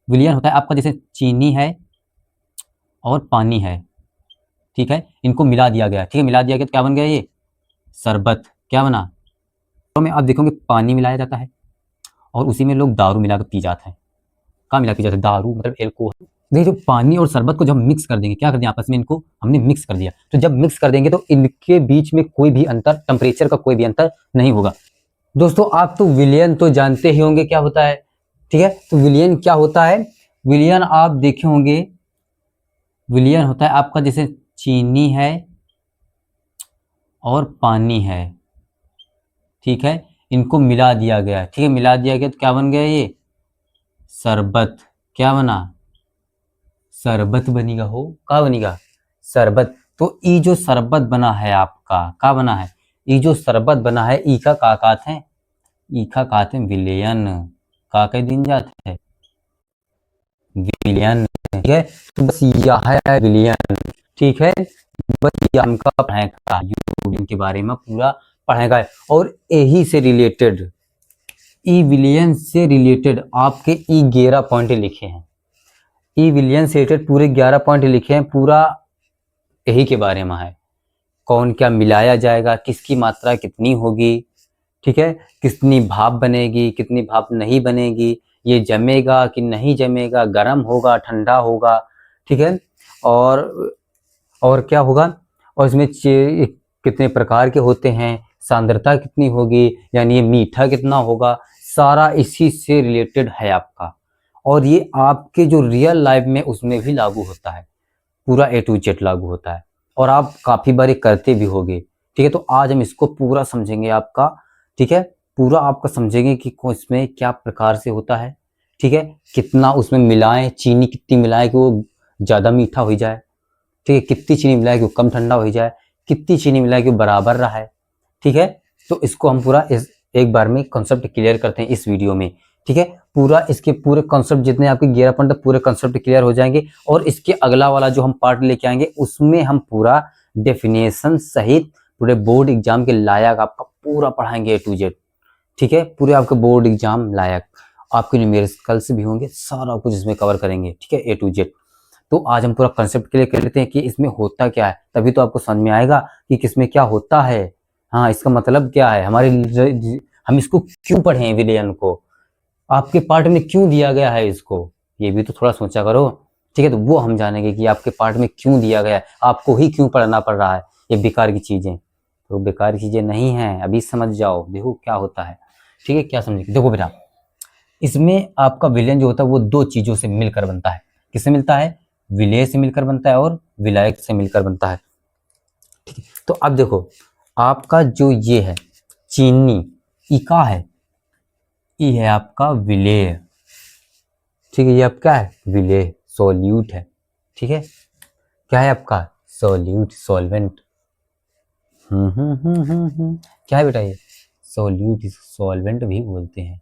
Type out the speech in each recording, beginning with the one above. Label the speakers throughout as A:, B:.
A: विलयन होता है आपका जैसे चीनी है और पानी है, ठीक है, इनको मिला दिया गया, ठीक है, मिला दिया गया तो क्या बन गया ये शरबत। क्या बना? तो में आप देखोगे पानी मिलाया जाता है और उसी में लोग दारू मिला कर पी जाते हैं। कहाँ मिला पी जाते हैं? दारू मतलब एल्कोहल। देखिए जो पानी और शरबत को जब हम मिक्स कर देंगे, क्या कर दिया आपस में, इनको हमने मिक्स कर दिया, तो जब मिक्स कर देंगे तो इनके बीच में कोई भी अंतर, टेम्परेचर का कोई भी अंतर नहीं होगा। दोस्तों आप तो विलयन तो जानते ही होंगे क्या होता है, ठीक है, तो विलयन क्या होता है? विलयन आप देखे होंगे, विलयन होता है आपका जैसे चीनी है और पानी है, ठीक है, इनको मिला दिया गया, ठीक है, मिला दिया गया तो क्या बन गया ये शरबत। क्या बना? शरबत बनेगा हो, क्या बनेगा? शरबत। तो ये जो शरबत बना है आपका, क्या बना है? ये जो शरबत बना है ई का का कहते हैं? ई का कहते हैं विलयन। का कह दिन जाता है विलयन, ठीक है, तो बस यह है विलयन, ठीक है, बस ये हमका पढ़ाएगा यूनियन के बारे में पूरा पढ़ाएगा। और यही से रिलेटेड, ई विलयन से रिलेटेड आपके ई 11 पॉइंट लिखे हैं, ई विलयन से रिलेटेड पूरे 11 पॉइंट लिखे हैं, पूरा यही के बारे में है। कौन क्या मिलाया जाएगा, किसकी मात्रा कितनी होगी, ठीक है, कितनी भाप बनेगी, कितनी भाप नहीं बनेगी, ये जमेगा कि नहीं जमेगा, गर्म होगा ठंडा होगा, ठीक है, और क्या होगा, और इसमें कितने प्रकार के होते हैं, सांद्रता कितनी होगी, यानी ये मीठा कितना होगा, सारा इसी से रिलेटेड है आपका। और ये आपके जो रियल लाइफ में उसमें भी लागू होता है, पूरा ए टू जेड लागू होता है, और आप काफ़ी बार करते भी होगे, ठीक है, तो आज हम इसको पूरा समझेंगे आपका, ठीक है, पूरा आपका समझेंगे कि इसमें क्या प्रकार से होता है, ठीक है, कितना उसमें मिलाएं, चीनी कितनी मिलाएं कि वो ज़्यादा मीठा हो जाए, ठीक है, कितनी चीनी मिलाएं कि वो कम ठंडा हो जाए, कितनी चीनी मिलाएं कि वो बराबर रहा है, ठीक है, तो इसको हम पूरा इस एक बार में कॉन्सेप्ट क्लियर करते हैं इस वीडियो में, ठीक है, पूरा इसके पूरे कॉन्सेप्ट जितने आपके 11 पॉइंट पूरे कॉन्सेप्ट क्लियर हो जाएंगे, और इसके अगला वाला जो हम पार्ट लेके आएंगे उसमें हम पूरा डेफिनेशन सहित पूरे बोर्ड एग्जाम के लायक आपका पूरा पढ़ाएंगे ए टू जेड, ठीक है, पूरे आपके बोर्ड एग्जाम लायक, आपके न्यूमेरिकल्स भी होंगे, सारा कुछ इसमें कवर करेंगे, ठीक है, ए टू जेड। तो आज हम पूरा कंसेप्ट क्लियर कर लेते हैं कि इसमें होता क्या है, तभी तो आपको समझ में आएगा कि किसमें क्या होता है, हाँ, इसका मतलब क्या है, हम इसको क्यों पढ़ें, विलयन को आपके पार्ट में क्यों दिया गया है इसको, ये भी तो थोड़ा सोचा करो, ठीक है, तो वो हम जानेंगे कि आपके पार्ट में क्यों दिया गया है, आपको ही क्यों पढ़ना पड़ रहा है, ये बेकार की चीजें, तो बेकार की चीजें नहीं है, अभी समझ जाओ, देखो क्या होता है, ठीक है, क्या समझे, देखो बेटा, इसमें आपका विलयन जो होता है वो दो चीजों से मिलकर बनता है, किससे मिलता है? विलेय से मिलकर बनता है और विलायक से मिलकर बनता है, ठीक है, तो अब देखो आपका जो ये है चीनी, ई का है, ई है आपका विलेय, ठीक है, ये आपका है विलेय, सोल्यूट है, ठीक है, क्या है आपका सोल्यूट, सॉल्वेंट, क्या है बेटा ये सोल्यूट, सॉल्वेंट भी बोलते हैं,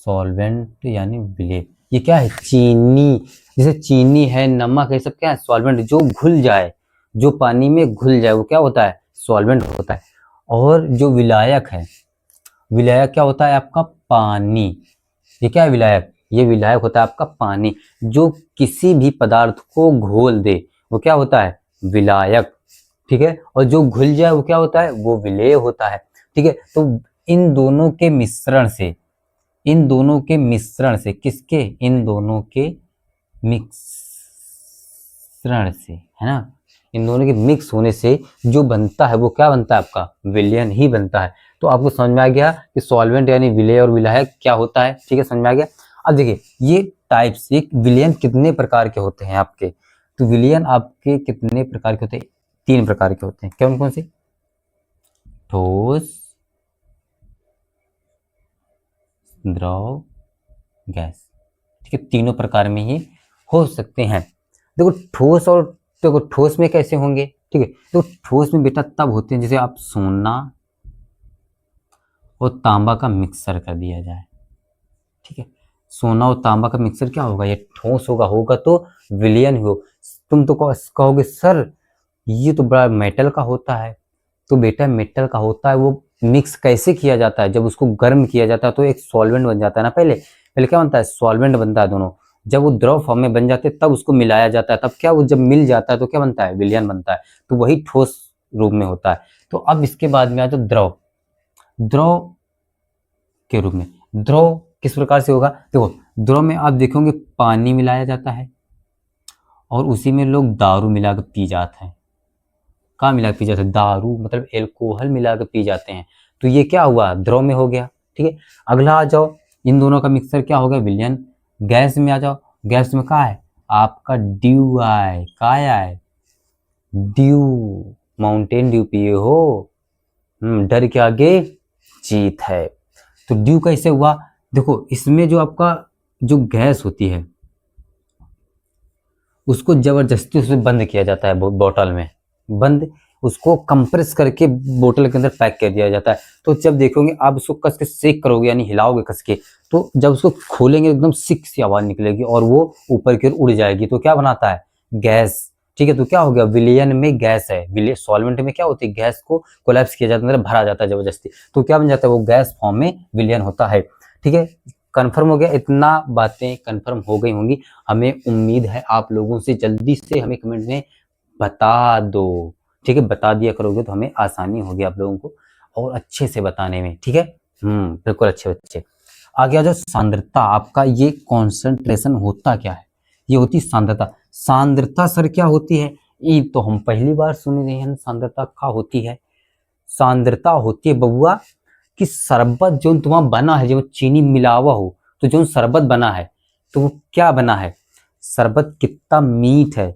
A: सॉल्वेंट यानी विलेय, ये क्या है चीनी, जैसे चीनी है, नमक है, सब क्या है सॉल्वेंट, जो घुल जाए, जो पानी में घुल जाए वो क्या होता है सॉल्वेंट होता है। और जो विलायक है, विलायक क्या होता है आपका पानी, ये क्या है विलायक, ये विलायक होता है आपका पानी, जो किसी भी पदार्थ को घोल दे वो क्या होता है विलायक, ठीक है, और जो घुल जाए वो क्या होता है वो विलेय होता है, ठीक है, तो इन दोनों के मिश्रण से, इन दोनों के मिश्रण से, किसके, इन दोनों के मिश्रण से, है ना, इन दोनों के मिक्स होने से जो बनता है वो क्या बनता है आपका विलयन ही बनता है। तो आपको समझ में आ गया कि सॉल्वेंट यानी विलेय और विलायक क्या होता है, ठीक है, समझ में आ गया। अब देखिए ये टाइप्स, एक विलयन कितने प्रकार के होते हैं आपके, तो विलयन आपके कितने प्रकार के होते हैं, 3 प्रकार के होते हैं, कौन कौन से? ठोस, द्रव, गैस, ठीक है, तीनों प्रकार में ही हो सकते हैं। देखो ठोस और, देखो ठोस में कैसे होंगे, ठीक है, तो ठोस में बेटा तब होते हैं जैसे आप सोना और तांबा का मिक्सर कर दिया जाए, ठीक है, सोना और तांबा का मिक्सर क्या होगा, ये ठोस होगा, होगा तो विलयन हो। तुम तो कहोगे सर ये तो बड़ा मेटल का होता है, तो बेटा मेटल का होता है वो मिक्स कैसे किया जाता है, जब उसको गर्म किया जाता है तो एक सॉल्वेंट बन जाता है ना, पहले पहले क्या बनता है, सॉल्वेंट बनता है दोनों। जब वो द्रव फॉर्म में बन जाते हैं तब उसको मिलाया जाता है, तब क्या वो जब मिल जाता है तो क्या बनता है, विलयन बनता है। तो वही ठोस रूप में होता है। तो अब इसके बाद में आ जाओ द्रव। द्रव के रूप में, द्रव किस प्रकार से होगा, देखो द्रव में आप देखोगे पानी मिलाया जाता है और उसी में लोग दारू मिला कर पी जाते हैं। कहाँ मिला के पी जाते हैं, दारू मतलब एल्कोहल मिला के पी जाते हैं। तो ये क्या हुआ, द्रव में हो गया। ठीक है, अगला आ जाओ, इन दोनों का मिक्सर क्या होगा, विलयन। गैस में आ जाओ, गैस में कहाँ है आपका ड्यू आए, का है ड्यू, माउंटेन ड्यू पिए हो, डर के आगे जीत है। तो ड्यू कैसे हुआ, देखो इसमें जो आपका जो गैस होती है उसको जबरदस्ती उसमें बंद किया जाता है, बोतल में बंद, उसको कंप्रेस करके बोतल के अंदर पैक कर दिया जाता है। तो जब देखोगे आप उसको कस के शेक करोगे यानी हिलाओगे कस के, तो जब उसको खोलेंगे एकदम सिक सी आवाज निकलेगी और वो ऊपर की ओर उड़ जाएगी। तो क्या बनाता है, गैस। ठीक है, तो क्या हो गया, विलयन में गैस है, विलय सॉल्वेंट में क्या होती है, गैस को कोलैप्स किया जाता है, अंदर भरा जाता है जबरदस्ती, तो क्या बन जाता है, वो गैस फॉर्म में विलयन होता है। ठीक है, कंफर्म हो गया, इतना बातें कंफर्म हो गई होंगी। हमें उम्मीद है आप लोगों से, जल्दी से हमें कमेंट में बता दो। ठीक है, बता दिया करोगे तो हमें आसानी होगी आप लोगों को और अच्छे से बताने में। ठीक है, बिल्कुल अच्छे बच्चे। आगे आ जाओ, सांद्रता। आपका ये कॉन्सेंट्रेशन होता क्या है, ये होती सांद्रता। सांद्रता सर क्या होती है, ये तो हम पहली बार सुन रहे हैं, सांद्रता क्या होती है। सांद्रता होती है बबुआ कि शरबत जो तुम्हारा बना है, जो चीनी मिलावा हो, तो जो शरबत बना है तो वो क्या बना है, शरबत कितना मीठ है,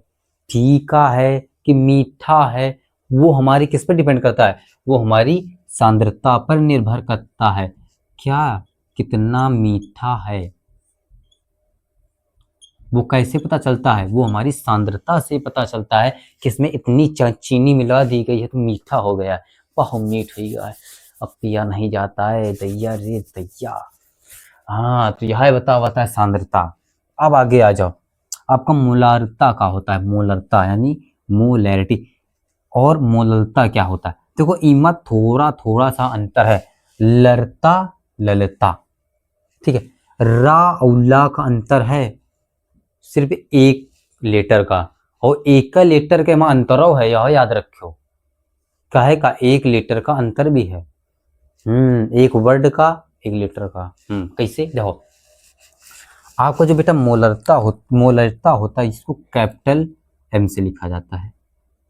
A: फीका है कि मीठा है, वो हमारी किस पर डिपेंड करता है, वो हमारी सांद्रता पर निर्भर करता है। क्या, कितना मीठा है, वो कैसे पता चलता है, वो हमारी सांद्रता से पता चलता है कि इसमें इतनी चीनी मिला दी गई है तो मीठा हो गया है, बहुत मीठ हो गया है, अब पिया नहीं जाता है दैया रे दैया। हाँ, तो यह बता है सांद्रता। अब आगे आ जाओ, आपका मोलारता का होता है, मोलरता यानी मोलैरिटी। और मोललता क्या होता है, देखो इमा थोड़ा थोड़ा सा अंतर है, लरता ललता। ठीक है, रा और ला का अंतर है सिर्फ एक लेटर का, और एक का लेटर के वहां अंतरव है, यह याद रखो, काहे का एक लेटर का अंतर भी है, एक वर्ड का एक लेटर का। कैसे, देखो आपको जो बेटा मोलरता होता है, इसको कैपिटल एम से लिखा जाता है,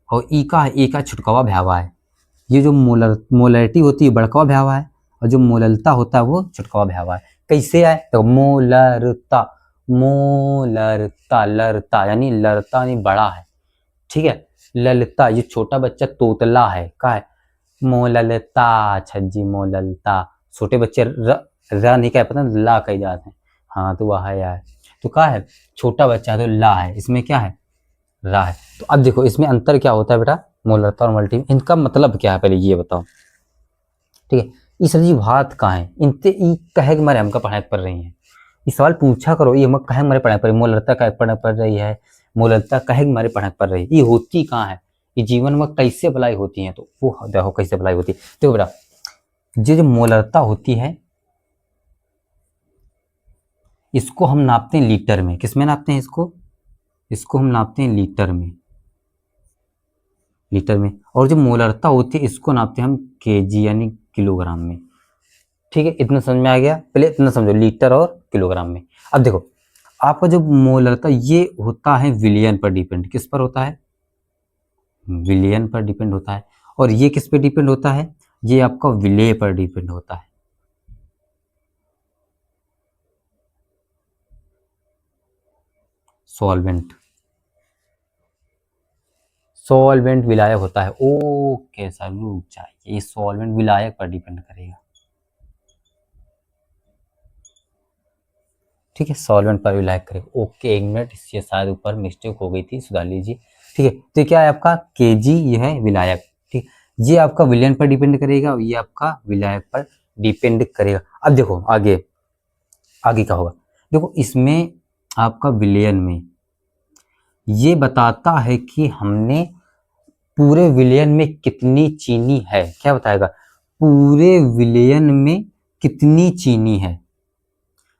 A: और ई का छुटकावा भ्यावा है। ये जो मोलरिटी होती है बड़कावा भ्यावा है, और जो मोललता होता है वो छुटकावा भ्यावा है। कैसे है, तो मोलरता, मोलरता लरता यानी लरता यानी बड़ा है। ठीक है, ललता ये छोटा बच्चा तोतला है, का है मोललता, छज्जी मोललता। छोटे बच्चे र नहीं कह पता, ला कह जाते हैं। हाँ, तो वह है यार, तो का है छोटा बच्चा है तो ला है, इसमें क्या है रा है। तो अब देखो इसमें अंतर क्या होता है बेटा, मोलरता और मल्टी, इनका मतलब क्या है पहले ये बताओ। ठीक है, ये सर जी बात कहाँ है, इनते ई कहे मारे हमका पढ़ाई पड़ रही है, इस सवाल पूछा करो, ये हम कहे मारे पढ़ाई पड़ रही, मोलरता कहे पढ़ाई पड़ रही है, मोलरता कहे मारे पढ़ाई पड़ रही है, ये होती कहाँ है, ये जीवन में कैसे भलाई होती है, तो वो देखो कैसे भलाई होती है। देखो बेटा, ये जो मोलरता होती है इसको हम नापते हैं लीटर में, किस में नापते हैं इसको, इसको हम नापते हैं लीटर में, लीटर में। और जो मोलरता होती है इसको नापते हैं हम केजी यानी किलोग्राम में। ठीक है, इतना समझ में आ गया, पहले इतना समझो लीटर और किलोग्राम में। अब देखो आपका जो मोलरता ये होता है विलियन पर डिपेंड, किस पर होता है, विलियन पर डिपेंड होता है। और ये किस पे डिपेंड होता है, ये आपका विलेय पर डिपेंड होता है। सॉल्वेंट, सॉल्वेंट विलायक होता है, ओके सर रुक जाइए, ये सॉल्वेंट विलायक पर डिपेंड करेगा। ठीक है, सॉल्वेंट पर विलायक करेगा, ओके एक मिनट, इससे शायद ऊपर मिस्टेक हो गई थी, सुधार लीजिए। ठीक है, तो क्या है आपका केजी, ये है विलायक। ठीक, ये आपका विलयन पर डिपेंड करेगा और ये आपका विलायक पर डिपेंड करेगा। अब देखो आगे, आगे क्या होगा, देखो इसमें आपका विलयन में ये बताता है कि हमने पूरे विलयन में कितनी चीनी है, क्या बताएगा, पूरे विलयन में कितनी चीनी है,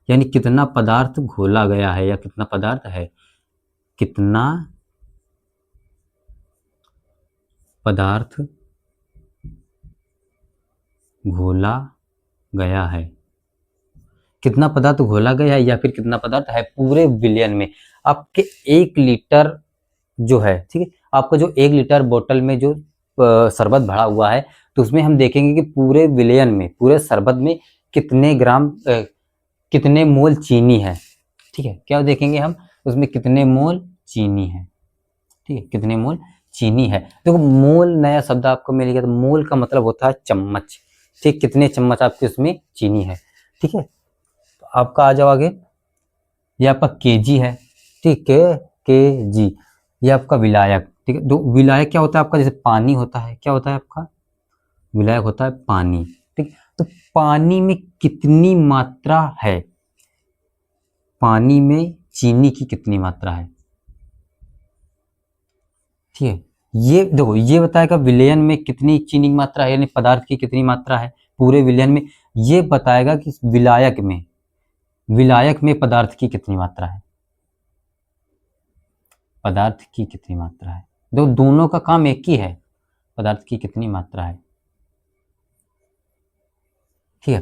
A: यानी कितना पदार्थ घोला गया है या कितना पदार्थ है, कितना पदार्थ घोला गया है, कितना पदार्थ घोला गया है या फिर कितना पदार्थ है पूरे विलयन में। आपके 1 लीटर जो है, ठीक है, आपका जो 1 लीटर बोतल में जो शरबत भरा हुआ है, तो उसमें हम देखेंगे कि पूरे विलयन में, पूरे शरबत में कितने ग्राम कितने मोल चीनी है। ठीक है, क्या देखेंगे हम, उसमें कितने मोल चीनी है। ठीक है, कितने मोल चीनी है। देखो मोल नया शब्द आपको मिल गया, तो मोल का मतलब होता है चम्मच। ठीक, कितने चम्मच आपके उसमें चीनी है। ठीक है, तो आपका आ जाओ आगे, ये आपका केजी है। ठीक है, केजी, ये आपका विलायक। ठीक है, तो विलायक क्या होता है आपका, जैसे पानी होता है, क्या होता है आपका विलायक होता है पानी। ठीक, तो पानी में कितनी मात्रा है, पानी में चीनी की कितनी मात्रा है। ठीक है, ये देखो ये बताएगा विलयन में कितनी चीनी की मात्रा है, यानी पदार्थ की कितनी मात्रा है पूरे विलयन में। ये बताएगा कि विलायक में पदार्थ की कितनी मात्रा है, पदार्थ की कितनी मात्रा है। देखो दोनों का काम एक ही है, पदार्थ की कितनी मात्रा है। ठीक है,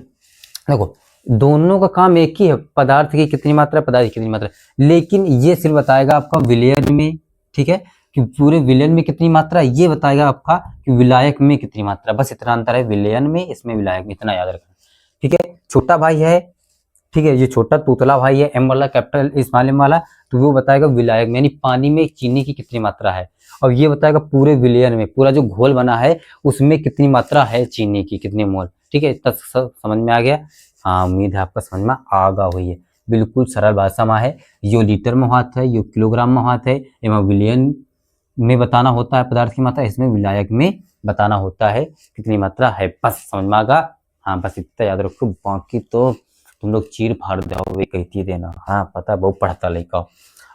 A: देखो दोनों का काम एक ही है, पदार्थ की कितनी मात्रा है, पदार्थ की कितनी मात्रा है, लेकिन ये सिर्फ बताएगा आपका विलयन में। ठीक है, कि पूरे विलयन में कितनी मात्रा है, ये बताएगा आपका कि विलायक में कितनी मात्रा। बस इतना अंतर है विलयन में, इसमें विलायक में, इतना याद रखना। ठीक है, छोटा भाई है, ठीक है, ये छोटा तोतला भाई है, एम वाला कैपिटल स्मॉल एम वाला, तो वो बताएगा विलायक में, यानी पानी में चीनी की कितनी मात्रा है। और ये बताएगा पूरे विलयन में, पूरा जो घोल बना है उसमें कितनी मात्रा है चीनी की, कितने मोल। ठीक है, इतना समझ में आ गया। हाँ, उम्मीद है आपका समझ में आ गया हुई है। बिल्कुल सरल भाषा में है, यो लीटर में होता है, यो किलोग्राम में होता है, एवं विलयन में बताना होता है पदार्थ की मात्रा, इसमें विलायक में बताना होता है कितनी मात्रा है। बस समझ में आ गया। हाँ, बस इतना याद रखो, बाकी तो तुम लोग चीर फाड़ जाओ, वे कहती देना। हाँ, पता है, बहुत पढ़ता लड़का।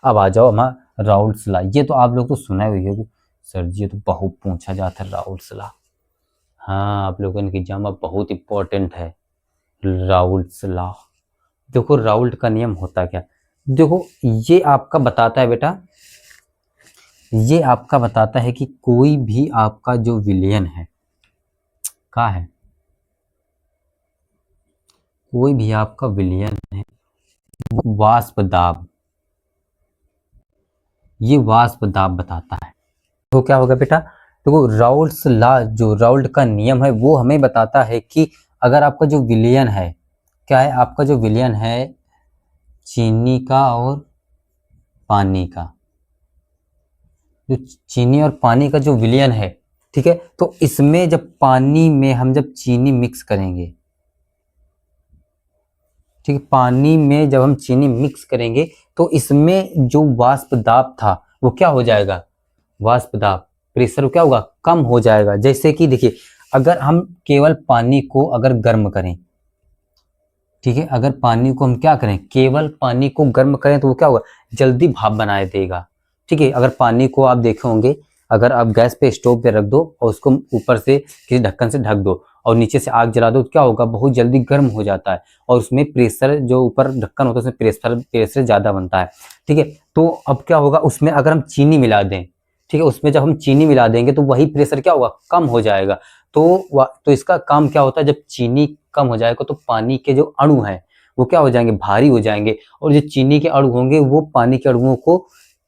A: अब आ जाओ हमारा राउल्स लॉ। ये तो आप लोग तो सुना हुई है सर जी, ये तो बहुत पूछा जाता है राउल्स लॉ। हाँ, आप लोगों के एग्जाम में बहुत इंपॉर्टेंट है राउल्स लॉ। देखो राउल्ट का नियम होता क्या, देखो ये आपका बताता है बेटा, ये आपका बताता है कि कोई भी आपका जो विलयन है, का है, कोई भी आपका विलयन है, वाष्प दाब, ये वाष्प दाब बताता है। तो क्या होगा बेटा, देखो राउल्ट्स लॉ, जो राउल्ट का नियम है वो हमें बताता है कि अगर आपका जो विलयन है, क्या है आपका जो विलयन है चीनी का और पानी का, जो चीनी और पानी का जो विलयन है, ठीक है, तो इसमें जब पानी में हम जब चीनी मिक्स करेंगे, ठीक है, पानी में जब हम चीनी मिक्स करेंगे तो इसमें जो वाष्प दाब था वो क्या हो जाएगा, वाष्प दाब प्रेशर क्या होगा, कम हो जाएगा। जैसे कि देखिए अगर हम केवल पानी को अगर गर्म करें, ठीक है, अगर पानी को हम क्या करें, केवल पानी को गर्म करें तो वो क्या होगा, जल्दी भाप बनाए देगा। ठीक है, अगर पानी को आप देखे होंगे, अगर आप गैस पे स्टोव पे रख दो और उसको ऊपर से किसी ढक्कन से ढक दो और नीचे से आग जला दो तो क्या होगा, बहुत जल्दी गर्म हो जाता है और उसमें प्रेशर, जो ऊपर ढक्कन होता है उसमें प्रेशर ज़्यादा बनता है। ठीक है, तो अब क्या होगा, उसमें अगर हम चीनी मिला दें, ठीक है, उसमें जब हम चीनी मिला देंगे तो वही प्रेशर क्या होगा, कम हो जाएगा। तो इसका काम क्या होता है, जब चीनी कम हो जाएगा तो पानी के जो अणु हैं वो क्या हो जाएंगे, भारी हो जाएंगे, और जो चीनी के अणु होंगे वो पानी के अणुओं को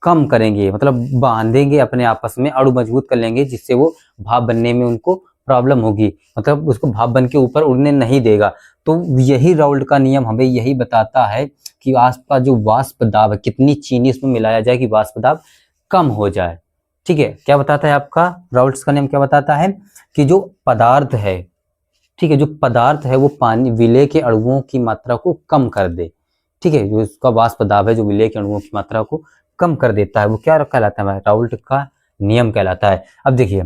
A: कम करेंगे, मतलब बांधेंगे अपने आपस में, अणु मजबूत कर लेंगे, जिससे वो भाप बनने में उनको प्रॉब्लम होगी, मतलब उसको भाप बन के ऊपर उड़ने नहीं देगा। तो यही राउल्ट का नियम हमें यही बताता है कि आसपास जो वाष्प दाब है, कितनी चीनी इसमें मिलाया जाए कि वाष्प दाब कम हो जाए। ठीक है, क्या बताता है आपका राउल्ट्स का नियम, क्या बताता है कि जो पदार्थ है, ठीक है, जो पदार्थ है वो पानी विलय के अणुओं की मात्रा को कम कर दे। ठीक है, जो इसका वाष्प दाब है जो विलय के अणुओं की मात्रा को कम कर देता है, वो क्या कहलाता है, राउल्ट का नियम कहलाता है। अब देखिए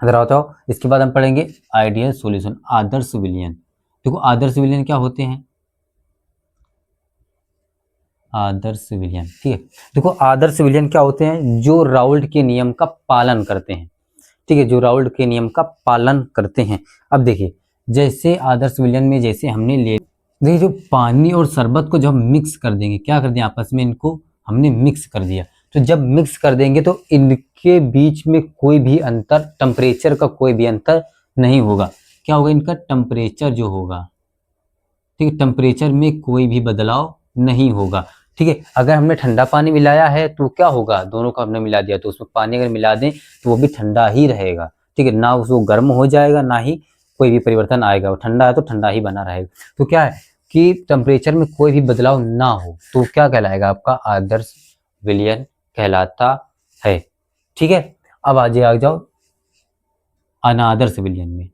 A: अगर आता हो, इसके बाद हम पढ़ेंगे आइडियल सॉल्यूशन, आदर्श विलयन। देखो आदर्श विलयन क्या होते हैं, आदर्श विलयन, ठीक है, देखो आदर्श विलयन क्या होते हैं, जो राउल्ट के नियम का पालन करते हैं। ठीक है, जो राउल्ट के नियम का पालन करते हैं। अब देखिए, जैसे आदर्श विलयन में जैसे हमने ले देखिए, जो पानी और शरबत को जब हम मिक्स कर देंगे, क्या कर दिया आपस में, इनको हमने मिक्स कर दिया। तो जब मिक्स कर देंगे तो इनके बीच में कोई भी अंतर, टेम्परेचर का कोई भी अंतर नहीं होगा। क्या होगा, इनका टेम्परेचर जो होगा, ठीक है, टेम्परेचर में कोई भी बदलाव नहीं होगा। ठीक है, अगर हमने ठंडा पानी मिलाया है तो क्या होगा, दोनों को हमने मिला दिया तो उसमें पानी अगर मिला दें तो वो भी ठंडा ही रहेगा। ठीक है, ना उसको गर्म हो जाएगा, ना ही कोई भी परिवर्तन आएगा, वो ठंडा है तो ठंडा ही बना रहेगा। तो क्या है कि टेम्परेचर में कोई भी बदलाव ना हो तो क्या कहलाएगा, आपका आदर्श विलयन कहलाता है। ठीक है, अब आ जाओ अनादर्श विलयन में,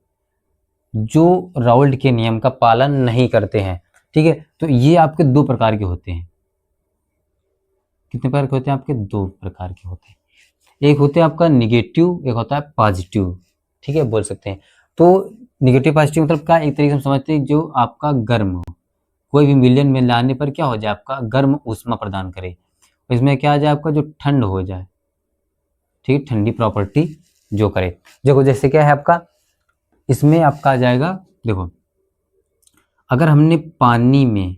A: जो राउल्ट के नियम का पालन नहीं करते हैं। ठीक है, तो ये आपके दो प्रकार के होते हैं। कितने प्रकार के होते हैं आपके, दो प्रकार के होते हैं। एक होते हैं आपका निगेटिव, एक होता है पॉजिटिव। ठीक है, बोल सकते हैं। तो निगेटिव पॉजिटिव मतलब क्या, एक तरीके से हम समझते हैं जो आपका गर्म हो, कोई भी विलयन में लाने पर क्या हो जाए, आपका गर्म ऊष्मा प्रदान करे। इसमें क्या आ जाए, आपका जो ठंड हो जाए, ठीक, ठंडी प्रॉपर्टी जो करे। देखो जैसे क्या है आपका, इसमें आपका आ जाएगा, देखो अगर हमने पानी में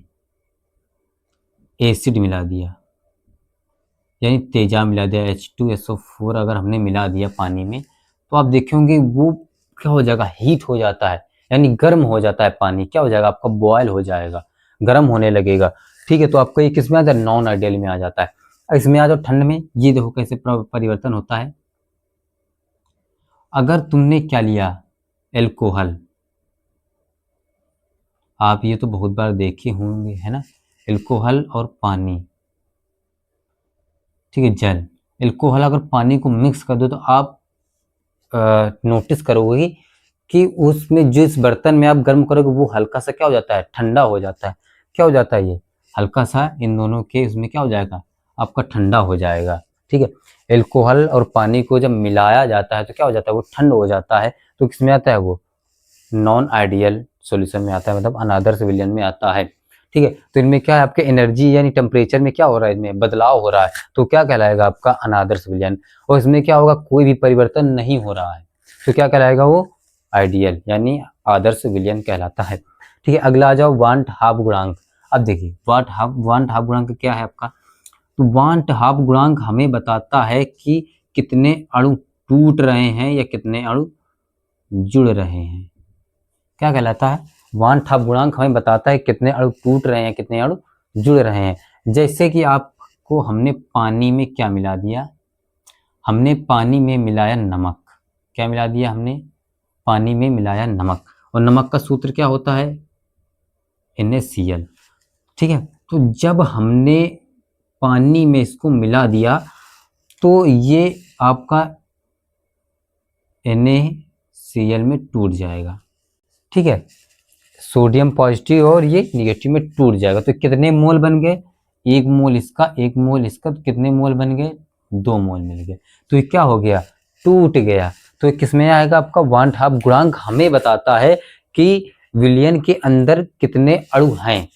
A: एसिड मिला दिया, यानी तेजाब मिला दिया, H2SO4 अगर हमने मिला दिया पानी में, तो आप देखेंगे वो क्या हो जाएगा, हीट हो जाता है, यानी गर्म हो जाता है पानी। क्या हो जाएगा, आपका बॉयल हो जाएगा, गर्म होने लगेगा। ठीक है, तो आपको ये किस में आता है, नॉन आइडियल में आ जाता है। इसमें आ जाओ ठंड में, ये देखो कैसे परिवर्तन होता है। अगर तुमने क्या लिया, एल्कोहल, आप ये तो बहुत बार देखे होंगे, है ना, एल्कोहल और पानी, ठीक है, जल, एल्कोहल अगर पानी को मिक्स कर दो तो आप नोटिस करोगे कि उसमें जिस बर्तन में आप गर्म करोगे वो हल्का सा क्या हो जाता है, ठंडा हो जाता है। क्या हो जाता है, ये हल्का सा इन दोनों के उसमें क्या हो जाएगा, आपका ठंडा हो जाएगा। ठीक है, एल्कोहल और पानी को जब मिलाया जाता है तो क्या हो जाता है, वो ठंड हो जाता है। तो किसमें आता है, वो नॉन आइडियल सॉल्यूशन में आता है, मतलब अनादर्श विलयन में आता है। ठीक है, तो इनमें क्या है, आपके एनर्जी यानी टेम्परेचर में क्या हो रहा है, इनमें बदलाव हो रहा है, तो क्या कहलाएगा आपका अनादर्श विलयन। और इसमें क्या होगा, कोई भी परिवर्तन नहीं हो रहा है, तो क्या कहलाएगा, वो आइडियल यानी आदर्श विलयन कहलाता है। ठीक है, अगला आ जाओ वांट हाफ गुणांक। अब देखिए वांट हाफ गुणांक क्या है आपका, तो वांट हाफ गुणांक हमें बताता है कि कितने अणु टूट रहे हैं या कितने अणु जुड़ रहे हैं। क्या कहलाता है, वांट हाफ गुणांक हमें बताता है कितने अणु टूट रहे हैं, कितने अणु जुड़ रहे हैं। जैसे कि आपको हमने पानी में क्या मिला दिया, हमने पानी में मिलाया नमक। क्या मिला दिया हमने, पानी में मिलाया नमक, और नमक का सूत्र क्या होता है, NaCl। ठीक है, तो जब हमने पानी में इसको मिला दिया तो ये आपका NaCl में टूट जाएगा। ठीक है, सोडियम पॉजिटिव और ये निगेटिव में टूट जाएगा। तो कितने मोल बन गए, एक मोल इसका, एक मोल इसका, तो कितने मोल बन गए, 2 मोल मिल गए। तो ये क्या हो गया, टूट गया। तो किस में आएगा, आपका वांट हाफ गुणांक हमें बताता है कि विलयन के अंदर कितने अणु हैं,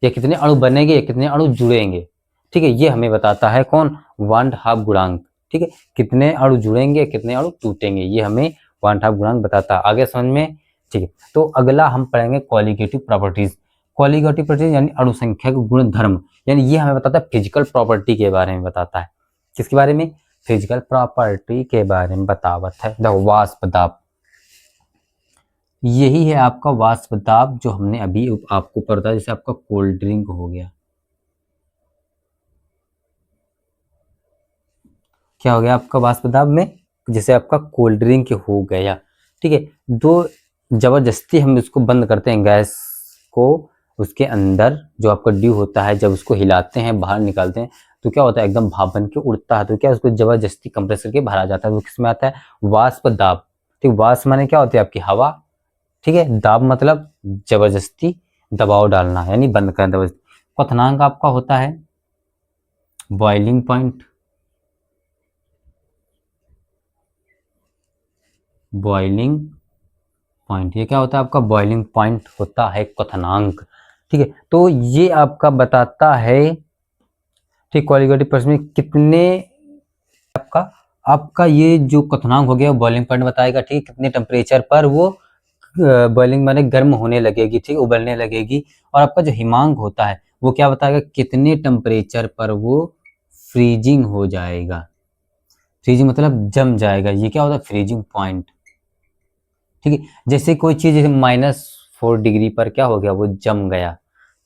A: या कितने अणु बनेंगे या कितने अणु जुड़ेंगे। ठीक है, ये हमें बताता है कौन, वांट हाफ गुणांक। ठीक है, कितने अणु जुड़ेंगे कितने अणु टूटेंगे, ये हमें वांट हाफ गुणांक बताता है। आगे समझ में। ठीक है, तो अगला हम पढ़ेंगे क्वालिटेटिव प्रॉपर्टीज। क्वालिटेटिव प्रॉपर्टीज यानी अणुसंख्यक गुण धर्म, यानी ये हमें बताता है फिजिकल प्रॉपर्टी के बारे में बताता है। किसके बारे में, फिजिकल प्रॉपर्टी के बारे में बतावत है। देखो वाष्प दाब, यही है आपका वाष्प दाब जो हमने अभी आपको पढ़ा था। जैसे आपका कोल्ड ड्रिंक हो गया, क्या हो गया आपका वाष्प दाब में, जैसे आपका कोल्ड ड्रिंक हो गया। ठीक है, दो जबरदस्ती हम इसको बंद करते हैं गैस को, उसके अंदर जो आपका ड्यू होता है जब उसको हिलाते हैं बाहर निकालते हैं तो क्या होता है, एकदम भाप बन के उड़ता है। तो क्या उसको जबरदस्ती कंप्रेसर के बाहर आ जाता है, वो किसमें आता है, वाष्प दाब। ठीक, वाष्प माने क्या होती है आपकी हवा, ठीक है, दाब मतलब जबरदस्ती दबाव डालना, यानी बंद करना जबरदस्ती। क्वथनांक आपका होता है बॉइलिंग पॉइंट, बॉइलिंग पॉइंट, ये क्या होता है आपका, बॉइलिंग पॉइंट होता है क्वथनांक। ठीक है, तो ये आपका बताता है, ठीक, क्वालिटेटिव प्रश्न में कितने आपका आपका ये जो क्वथनांक हो गया वो बॉइलिंग पॉइंट बताएगा, ठीक है, कितने टेम्परेचर पर वो बॉइलिंग माने गर्म होने लगेगी, ठीक, उबलने लगेगी। और आपका जो हिमांक होता है वो क्या बताएगा, कितने टेम्परेचर पर वो फ्रीजिंग हो जाएगा। फ्रीजिंग मतलब जम जाएगा, ये क्या होता है, फ्रीजिंग पॉइंट, ठीक है। जैसे कोई चीज जैसे -4 डिग्री पर क्या हो गया, वो जम गया,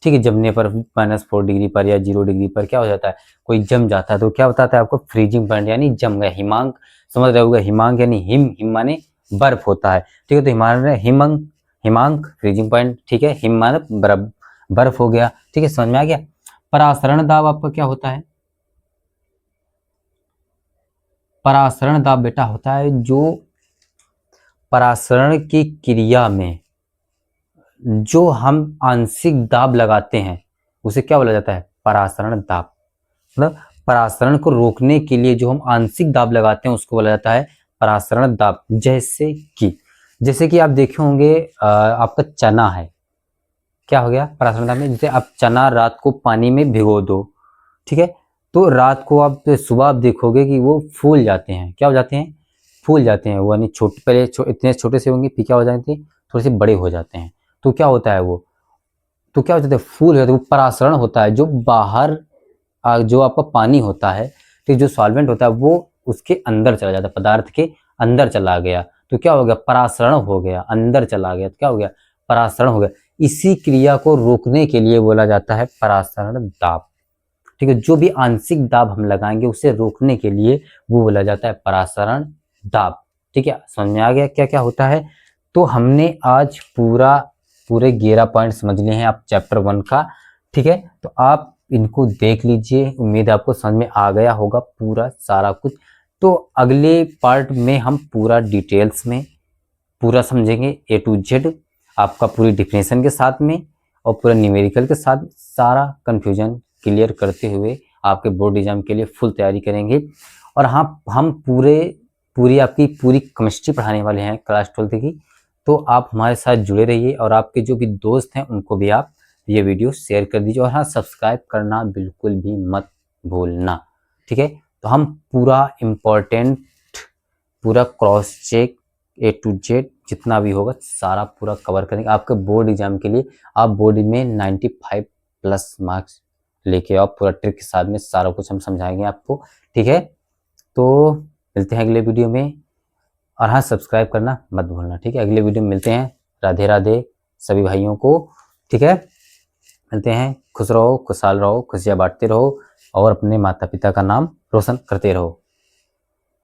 A: ठीक है। जमने पर -4 डिग्री पर या 0 डिग्री पर क्या हो जाता है, कोई जम जाता है, तो क्या बताता है आपको, फ्रीजिंग पॉइंट यानी जम गया। हिमांक समझ रहे होगा, हिमांक यानी हिम माने बर्फ होता है, ठीक है। तो हिमांक फ्रीजिंग पॉइंट, ठीक है। हिम माने बर्फ हो गया, ठीक है, समझ में आ गया। परासरण दाब आपका क्या होता है, परासरण दाब बेटा होता है जो परासरण की क्रिया में जो हम आंशिक दाब लगाते हैं उसे क्या बोला जाता है, परासरण दाब। मतलब परासरण को रोकने के लिए जो हम आंशिक दाब लगाते हैं उसको बोला जाता है परासरण दाब। जैसे कि आप देखे होंगे आपका चना है, क्या हो गया परासरण दाब में, जैसे आप चना रात को पानी में भिगो दो, ठीक है, तो रात को आप सुबह आप देखोगे कि वो फूल जाते हैं, क्या हो जाते हैं, फूल जाते हैं। वो यानी छोटे पहले इतने छोटे से होंगे, फिर क्या हो जाते हैं, थोड़े से बड़े हो जाते हैं। तो क्या होता है वो, तो क्या हो जाता है, फूल हो जाता है। वो परासरण होता है, जो बाहर जो आपका पानी होता है, तो जो सॉल्वेंट होता है वो उसके अंदर चला जाता है, पदार्थ के अंदर चला गया, तो क्या हो गया, परासरण हो गया, अंदर चला गया, तो क्या हो गया, परासरण हो गया। इसी क्रिया को रोकने के लिए बोला जाता है परासरण दाब, ठीक है। जो भी आंशिक दाब हम लगाएंगे उसे रोकने के लिए वो बोला जाता है परासरण दाब, ठीक है। समझ में आ गया क्या क्या होता है। तो हमने आज पूरे 11 पॉइंट समझ लिए हैं आप चैप्टर 1 का, ठीक है। तो आप इनको देख लीजिए, उम्मीद है आपको समझ में आ गया होगा पूरा सारा कुछ। तो अगले पार्ट में हम पूरा डिटेल्स में पूरा समझेंगे A to Z, आपका पूरी डिफिनेशन के साथ में और पूरा न्यूमेरिकल के साथ, सारा कंफ्यूजन क्लियर करते हुए आपके बोर्ड एग्जाम के लिए फुल तैयारी करेंगे। और हाँ, हम पूरी आपकी पूरी केमिस्ट्री पढ़ाने वाले हैं क्लास 12 की। तो आप हमारे साथ जुड़े रहिए और आपके जो भी दोस्त हैं उनको भी आप ये वीडियो शेयर कर दीजिए। और हाँ, सब्सक्राइब करना बिल्कुल भी मत भूलना, ठीक है। तो हम पूरा इम्पोर्टेंट पूरा cross check A to Z जितना भी होगा सारा पूरा कवर करेंगे आपके बोर्ड एग्जाम के लिए। आप बोर्ड में 95+ मार्क्स लेके आओ, पूरा ट्रिक के साथ में सारा कुछ हम समझाएंगे आपको, ठीक है। तो मिलते हैं अगले वीडियो में, और हाँ, सब्सक्राइब करना मत भूलना, ठीक है। अगले वीडियो में मिलते हैं। राधे राधे सभी भाइयों को, ठीक है। मिलते हैं, खुश रहो, खुशहाल रहो, खुशियाँ बांटते रहो और अपने माता पिता का नाम रोशन करते रहो।